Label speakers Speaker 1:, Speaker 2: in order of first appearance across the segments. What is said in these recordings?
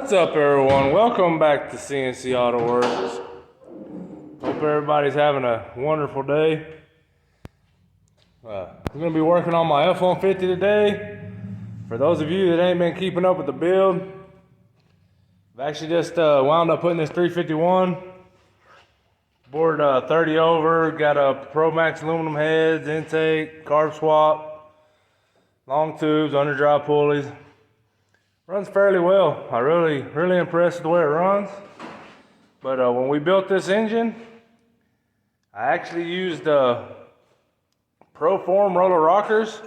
Speaker 1: What's up, everyone? Welcome back to CNC Auto Works. Hope everybody's having a wonderful day. I'm going to be working on my F-150 today. For those of you that ain't been keeping up with the build, I've actually just wound up putting this 351 board 30 over. Got a Pro Max aluminum heads, intake, carb swap, long tubes, underdrive pulleys. Runs fairly well. I'm really impressed with the way it runs. But when we built this engine, I actually used proform roller rockers,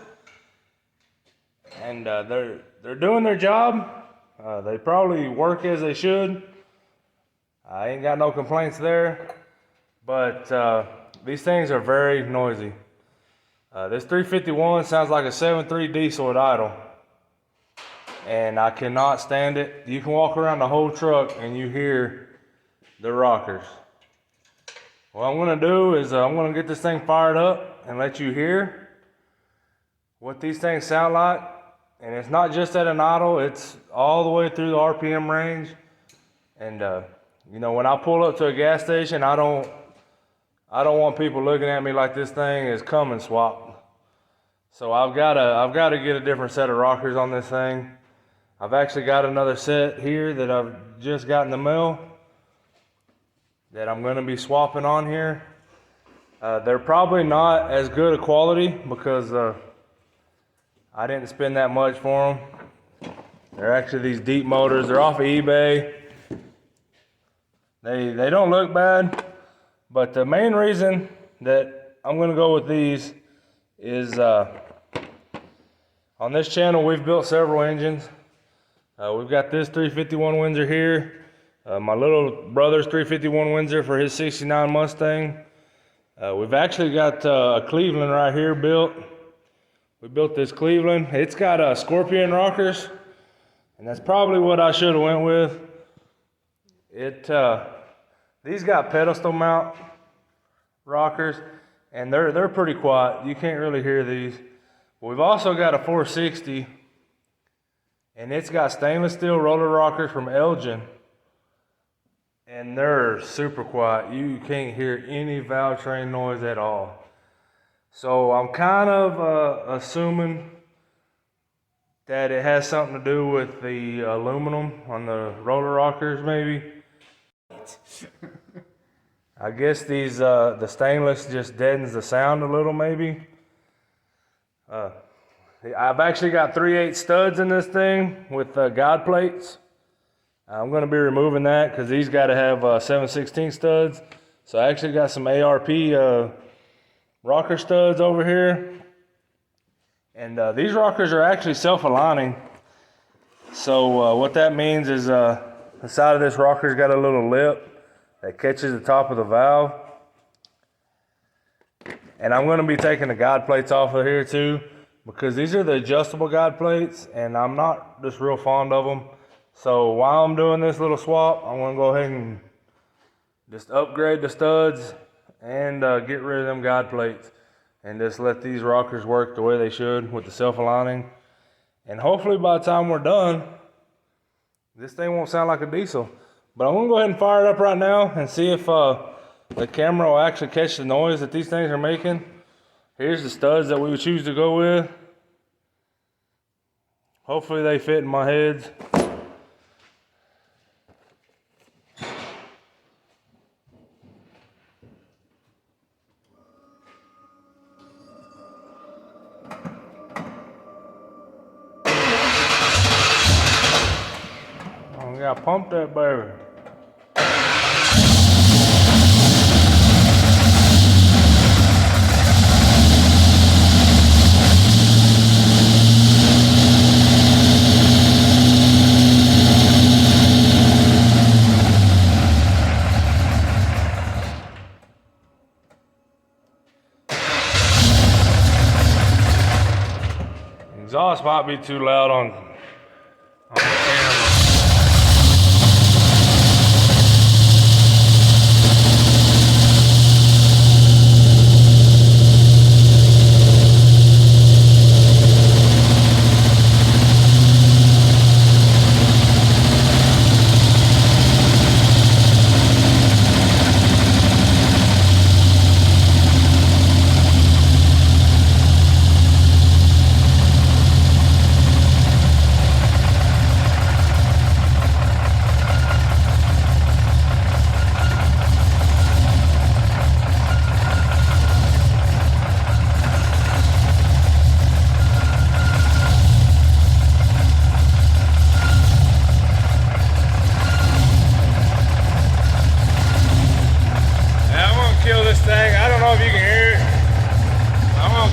Speaker 1: and they're doing their job. They probably work as they should. I ain't got no complaints there. But these things are very noisy. This 351 sounds like a 7.3 diesel at idle. And I cannot stand it. You can walk around the whole truck and you hear the rockers. What I'm gonna do is I'm gonna get this thing fired up and let you hear what these things sound like. And it's not just at an idle, it's all the way through the RPM range. And you know, when I pull up to a gas station, I don't want people looking at me like this thing is coming swap. So I've gotta get a different set of rockers on this thing. I've actually got another set here that I've just got in the mail that I'm gonna be swapping on here. They're probably not as good a quality because I didn't spend that much for them. They're actually these deep motors. They're off of eBay. They don't look bad, but the main reason that I'm gonna go with these is on this channel we've built several engines. We've got this 351 Windsor here. My little brother's 351 Windsor for his 69 Mustang. We've actually got a Cleveland right here built. We built this Cleveland. It's got Scorpion rockers, and that's probably what I should have went with. These got pedestal mount rockers, and they're pretty quiet. You can't really hear these. We've also got a 460. And it's got stainless steel roller rockers from Elgin. And they're super quiet. You can't hear any valve train noise at all. So I'm kind of assuming that it has something to do with the aluminum on the roller rockers maybe. I guess these the stainless just deadens the sound a little maybe. I've actually got 3/8 studs in this thing with guide plates. I'm going to be removing that because these got to have 7/16 studs. So I actually got some ARP rocker studs over here. And these rockers are actually self-aligning. So what that means is the side of this rocker's got a little lip that catches the top of the valve. And I'm going to be taking the guide plates off of here too, because these are the adjustable guide plates and I'm not just real fond of them. So while I'm doing this little swap, I'm gonna go ahead and just upgrade the studs and get rid of them guide plates and just let these rockers work the way they should with the self-aligning. And hopefully by the time we're done, this thing won't sound like a diesel. But I'm gonna go ahead and fire it up right now and see if the camera will actually catch the noise that these things are making. Here's the studs that we would choose to go with. Hopefully they fit in my heads. Oh, we gotta pump that baby. Exhaust might be too loud on the camera.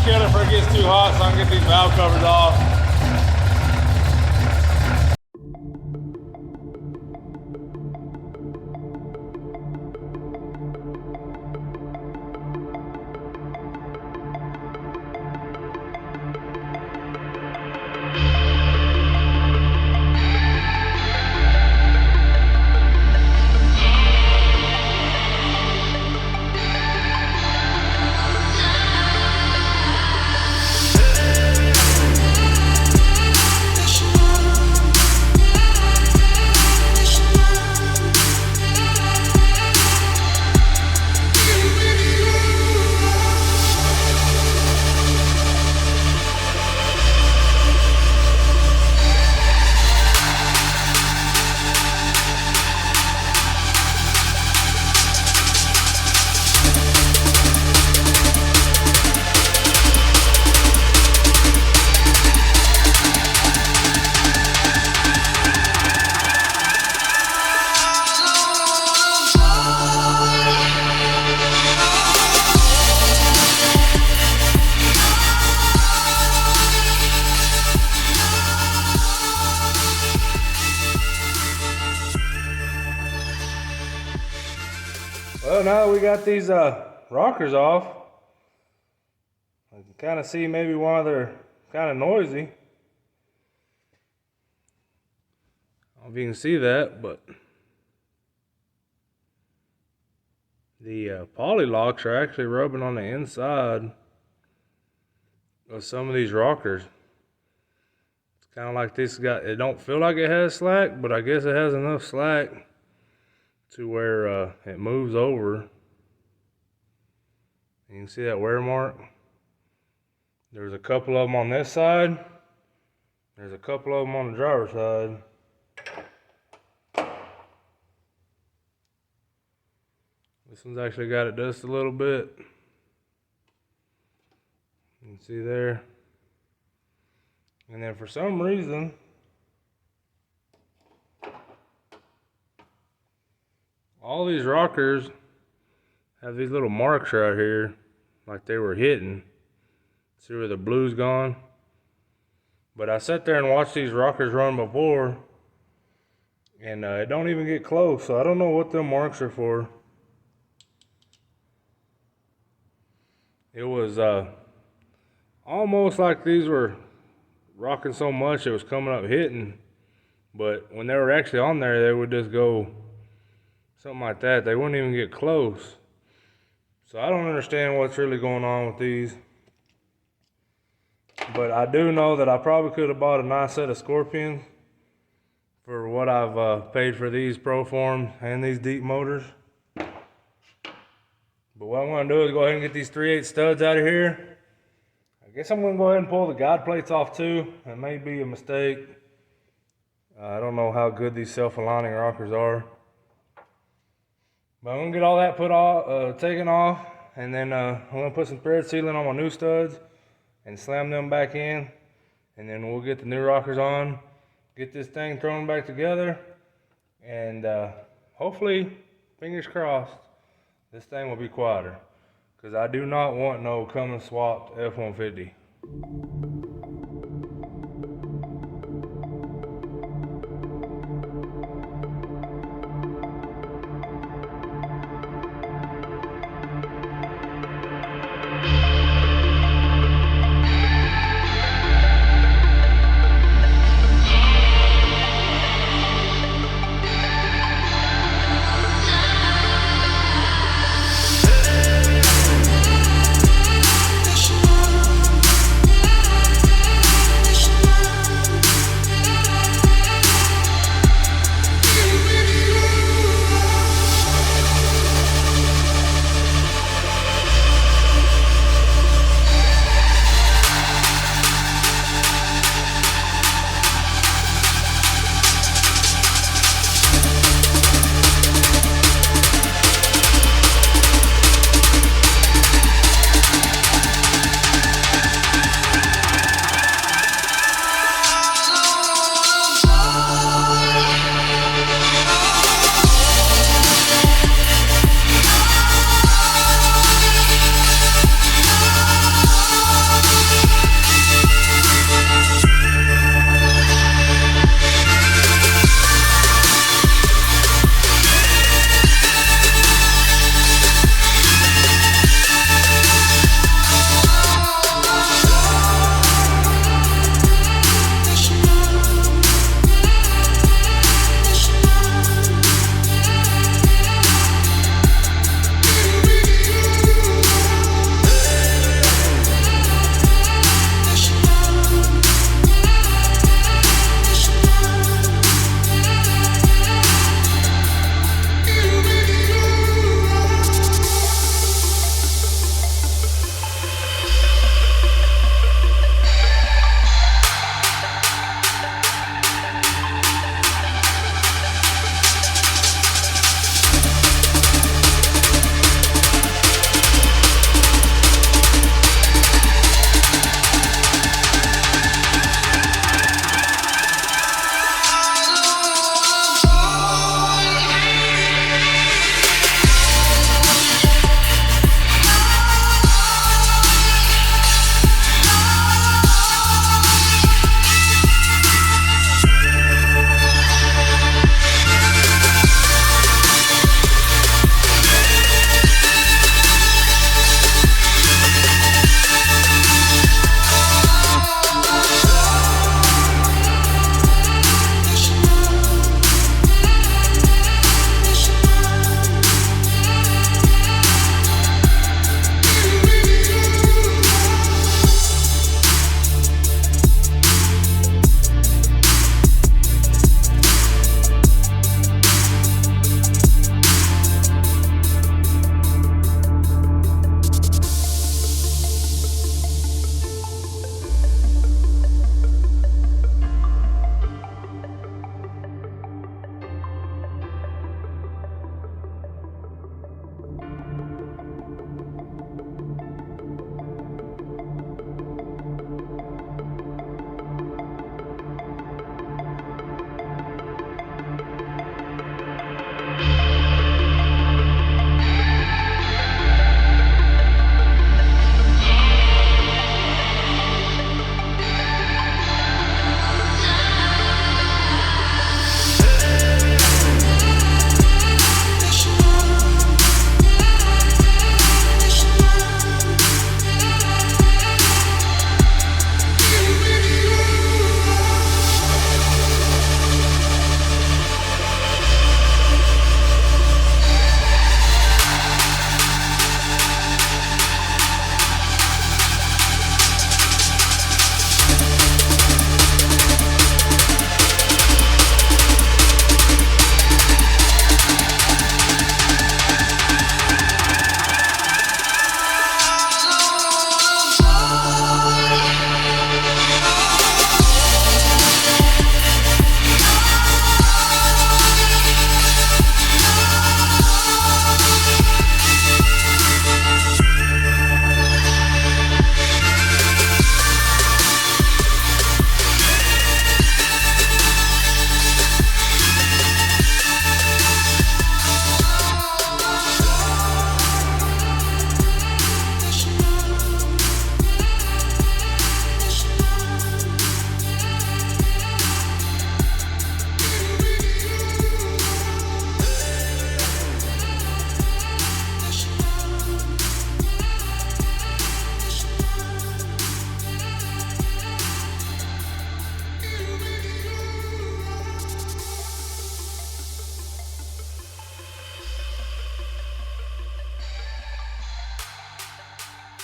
Speaker 1: kill it before it gets too hot so I can get these valve covers off. Well, now that we got these rockers off, I can kind of see maybe why they're kind of noisy. I don't know if you can see that, but the poly locks are actually rubbing on the inside of some of these rockers. It's kind of like this it don't feel like it has slack, but I guess it has enough slack to where it moves over. You can see that wear mark. There's a couple of them on this side. There's a couple of them on the driver's side. This one's actually got it just a little bit. You can see there. And then for some reason, all these rockers have these little marks right here, like they were hitting. See where the blue's gone? But I sat there and watched these rockers run before, and it don't even get close, so I don't know what them marks are for. It was almost like these were rocking so much it was coming up hitting, but when they were actually on there, they would just go something like that. They wouldn't even get close. So I don't understand what's really going on with these. But I do know that I probably could have bought a nice set of Scorpions for what I've paid for these proforms and these deep motors. But what I'm going to do is go ahead and get these 3/8 studs out of here. I guess I'm going to go ahead and pull the guide plates off too. That may be a mistake. I don't know how good these self-aligning rockers are. But I'm going to get all that taken off, and then I'm going to put some thread sealant on my new studs and slam them back in, and then we'll get the new rockers on, get this thing thrown back together, and hopefully, fingers crossed, this thing will be quieter, because I do not want no Cummins swapped F-150.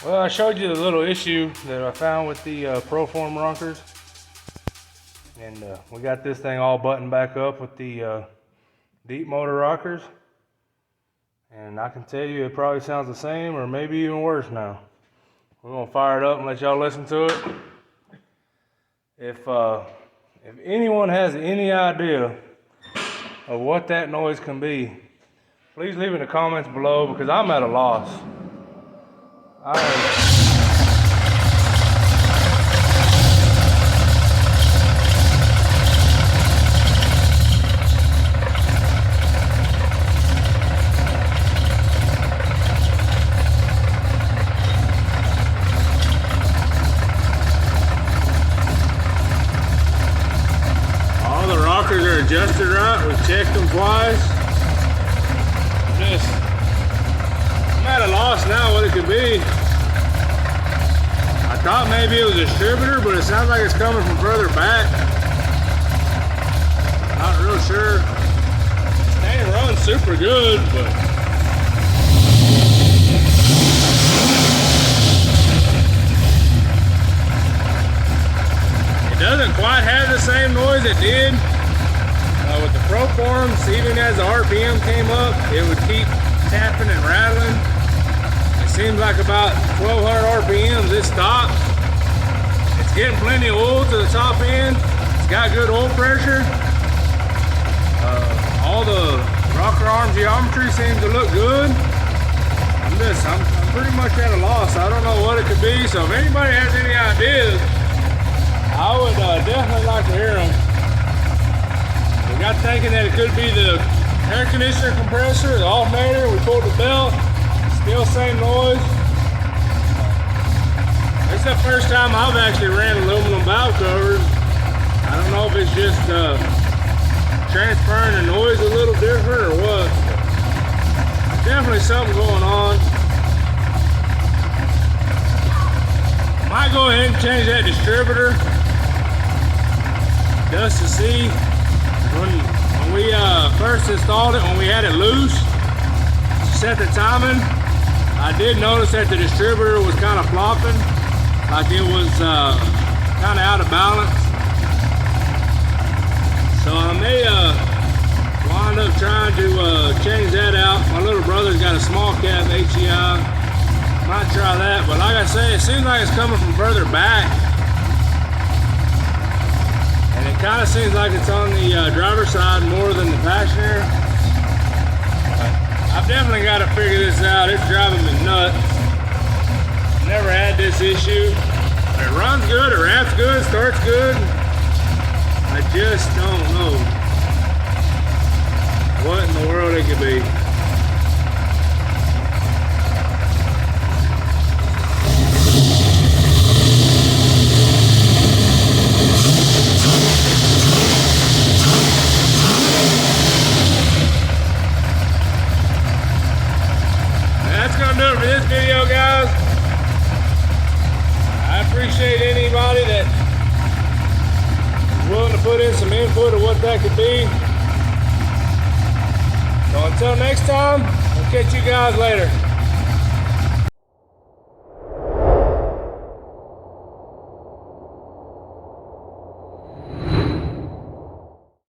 Speaker 1: Well, I showed you the little issue that I found with the proform rockers. And we got this thing all buttoned back up with the deep motor rockers. And I can tell you it probably sounds the same or maybe even worse now. We're gonna fire it up and let y'all listen to it. If anyone has any idea of what that noise can be, please leave in the comments below because I'm at a loss. All the rockers are adjusted right. We've checked them twice. I'm at a loss now what it could be. I thought maybe it was a distributor, but it sounds like it's coming from further back. Not real sure. They run super good, but it doesn't quite have the same noise it did with the proforms. Even as the RPM came up, it would keep tapping and rattling. It seems like about 1200 RPMs it stopped. It's getting plenty of oil to the top end. It's got good oil pressure. All the rocker arm geometry seems to look good. I'm pretty much at a loss. I don't know what it could be. So if anybody has any ideas, I would definitely like to hear them. We got thinking that it could be the air conditioner compressor, the alternator. We pulled the belt, still same noise. It's the first time I've actually ran aluminum valve covers. I don't know if it's just transferring the noise a little different or what. Definitely something going on. Might go ahead and change that distributor just to see. When we first installed it, when we had it loose, set the timing, I did notice that the distributor was kind of flopping, like it was kind of out of balance. So I may wind up trying to change that out. My little brother's got a small cap HEI. Might try that, but like I say, it seems like it's coming from further back. And it kind of seems like it's on the driver's side more than the passenger. I've definitely got to figure this out. It's driving me nuts. Never had this issue. It runs good, it wraps good, starts good. I just don't know what in the world it could be. That's gonna do it for this video, guys. I appreciate anybody that is willing to put in some input of what that could be. So until next time, I'll catch you guys later.